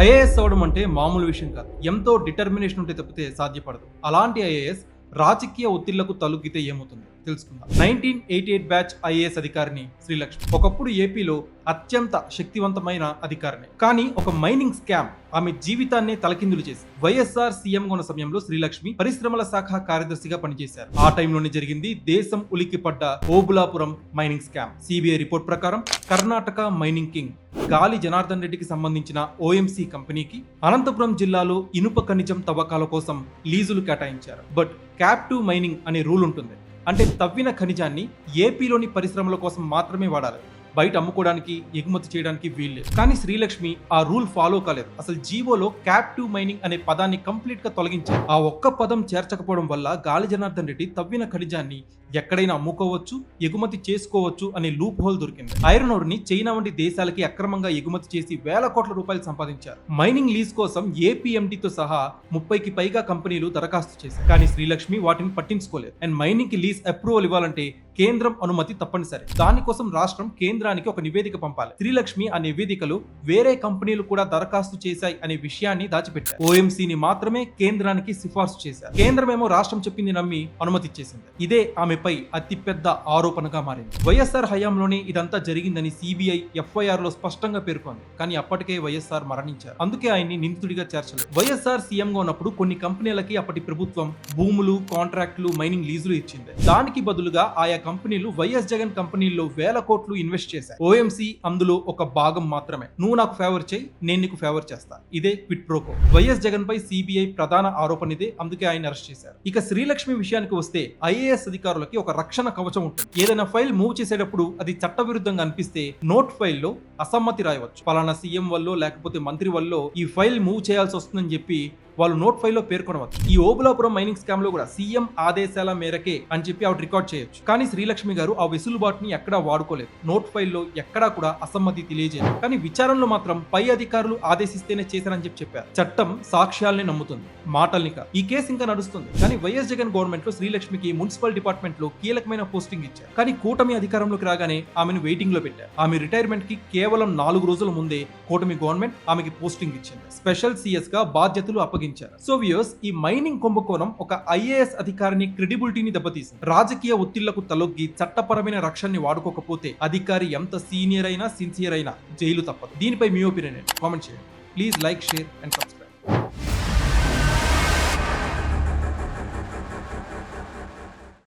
IAS అవడం అంటే మామూలు విషయం కాదు. ఎంతో డిటర్మినేషన్ ఉంటే తప్పితే సాధ్యపడదు. అలాంటి ఐఏఎస్ రాజకీయ ఒత్తిళ్లకు తలొగ్గితే ఏమవుతుంది తెలుసుకుందాం. 1988 బ్యాచ్ ఐఏఎస్ అధికారిని శ్రీలక్ష్మి. ఒకప్పుడు ఏపీలో అత్యంత శక్తివంతమైన అధికారిని. కానీ ఒక మైనింగ్ స్కామ్ ఆమె జీవితాన్నే తలకిందులు చేసి వైఎస్ఆర్ సీఎం ఉన్న సమయంలో శ్రీలక్ష్మి పరిశ్రమల శాఖ కార్యదర్శిగా పనిచేశారు. ఆ టైంలోనే జరిగింది దేశం ఉలిక్కిపడ్డ Obulapuram mining scam. CBI report ప్రకారం కర్ణాటక మైనింగ్ కింగ్ గాలి జనార్దన్ రెడ్డికి సంబంధించిన ఓఎంసీ కంపెనీకి అనంతపురం జిల్లాలో ఇనుప ఖనిజం తవ్వకాల కోసం లీజులు కేటాయించారు. బట్ క్యాప్టివ్ మైనింగ్ అనే రూల్ ఉంటుంది. అంటే తవ్విన ఖనిజాన్ని ఏపీలోని పరిశ్రమల కోసం మాత్రమే వాడాలి. బయట అమ్ముకోవడానికి ఎగుమతి చేయడానికి వీల్లేదు. కానీ శ్రీలక్ష్మి ఆ రూల్ ఫాలో కాలేదు. అసలు జీవోలో క్యాప్టివ్ మైనింగ్ అనే పదాన్ని కంప్లీట్ గా తొలగించారు. ఆ ఒక్క పదం చేర్చకపోవడం వల్ల గాలి జనార్దన్ రెడ్డి తవ్విన ఖనిజాన్ని ఎక్కడైనా అమ్ముకోవచ్చు, ఎగుమతి చేసుకోవచ్చు అనే లూప్ హోల్ దొరికింది. ఐరన్ ఓర్ ని చైనా వంటి దేశాలకి అక్రమంగా ఎగుమతి చేసి వేల కోట్ల రూపాయలు సంపాదించారు. మైనింగ్ లీజ్ కోసం ఏపీఎండితో సహా 30కి పైగా కంపెనీలు దరఖాస్తు చేశారు. కానీ శ్రీలక్ష్మి వాటిని పట్టించుకోలేదు. అండ్ మైనింగ్ కి లీజ్ అప్రూవల్ ఇవ్వాలంటే కేంద్రం అనుమతి తప్పనిసరి. దానికోసం రాష్ట్రం కేంద్రానికి ఒక నివేదిక పంపాలి. శ్రీలక్ష్మి ఆ నివేదికలు వేరే కంపెనీలు కూడా దరఖాస్తు చేశాయి అనే విషయాన్ని దాచిపెట్టారు. ఓఎంసీని మాత్రమే కేంద్రానికి సిఫార్సు చేశారు. కేంద్రమేమో రాష్ట్రం చెప్పింది నమ్మి అనుమతి ఇచ్చేసింది. ఇదే ఆమెపై అతిపెద్ద ఆరోపణగా మారింది. వైఎస్ఆర్ హయాంలోనే ఇదంతా జరిగిందని సిబిఐ ఎఫ్ఐఆర్ లో స్పష్టంగా పేర్కొంది. కానీ అప్పటికే వైఎస్ఆర్ మరణించారు. అందుకే ఆయన్ని నిందితుడిగా చేర్చలేదు. వైఎస్ఆర్ సీఎం గా ఉన్నప్పుడు కొన్ని కంపెనీలకి అప్పటి ప్రభుత్వం భూములు, కాంట్రాక్టులు, మైనింగ్ లీజులు ఇచ్చింది. దానికి బదులుగా ఆయా కంపెనీలు వైఎస్ జగన్ కంపెనీల్లో వేల కోట్లు ఇన్వెస్ట్ చేశాయి. ఓఎంసీ అందులో ఒక భాగం మాత్రమే. నువ్వు నాకు ఫేవర్ చేయి, నేను నీకు ఫేవర్ చేస్తా. ఇదే క్విట్ ప్రోకో. వైఎస్ జగన్ పై సిబిఐ ప్రధాన ఆరోపణ ఇదే. అందుకే ఆయన అరెస్ట్ చేశారు. ఇక శ్రీలక్ష్మి విషయానికి వస్తే ఐఏఎస్ అధికారులకి ఒక రక్షణ కవచం ఉంటుంది. ఏదైనా ఫైల్ మూవ్ చేసేటప్పుడు అది చట్టవిరుద్ధంగా అనిపిస్తే నోట్ ఫైల్లో అసమ్మతి రాయవచ్చు. పలానా సీఎం వల్ల లేకపోతే మంత్రి వల్ల ఈ ఫైల్ మూవ్ చేయాల్సి వస్తుందని చెప్పి వాళ్ళు నోట్ ఫైల్లో పేర్కొనవచ్చు. ఈ ఓబులాపురం మైనింగ్ స్కామ్ లో కూడా సీఎం ఆదేశాల మేరకే అని చెప్పి ఆవిడ రికార్డ్ చేయొచ్చు. కానీ శ్రీలక్ష్మి గారు ఆ వెసులుబాటుని ఎక్కడా వాడుకోలేదు. నోట్ ఫైల్లో ఎక్కడా కూడా అసమ్మతి తెలియజేయలేదు. కానీ విచారణలో మాత్రం పై అధికారులు ఆదేశిస్తేనే చేశారని చెప్పారు. చట్టం సాక్ష్యాల్ని నమ్ముతుంది, మాటల్ని కాదు. ఈ కేసు ఇంకా నడుస్తుంది. కానీ వైఎస్ జగన్ గవర్నమెంట్ లో శ్రీలక్ష్మికి మున్సిపల్ డిపార్ట్మెంట్ లో కీలకమైన పోస్టింగ్ ఇచ్చారు. కానీ కూటమి అధికారంలోకి రాగానే ఆమెను వెయిటింగ్ లో పెట్టారు. ఆమె రిటైర్మెంట్ కి కేవలం 4 రోజుల ముందే కూటమి గవర్నమెంట్ ఆమెకి పోస్టింగ్ ఇచ్చింది. స్పెషల్ సిఎస్ గా బాధ్యతలు అప్పగించారు. సో వ్యూయర్స్, ఈ మైనింగ్ కుంభకోణం ఒక ఐఏఎస్ అధికారిని క్రెడిబిలిటీని దెబ్బతీసింది. రాజకీయ ఒత్తిళ్లకు తలొగ్గి చట్టపరమైన రక్షణని వాడుకోకపోతే అధికారి ఎంత సీనియర్ అయినా సిన్సియర్ అయినా జైలు తప్పదు. దీనిపై మీ ఒపీనియన్ కామెంట్ చేయండి. Please like, share and subscribe.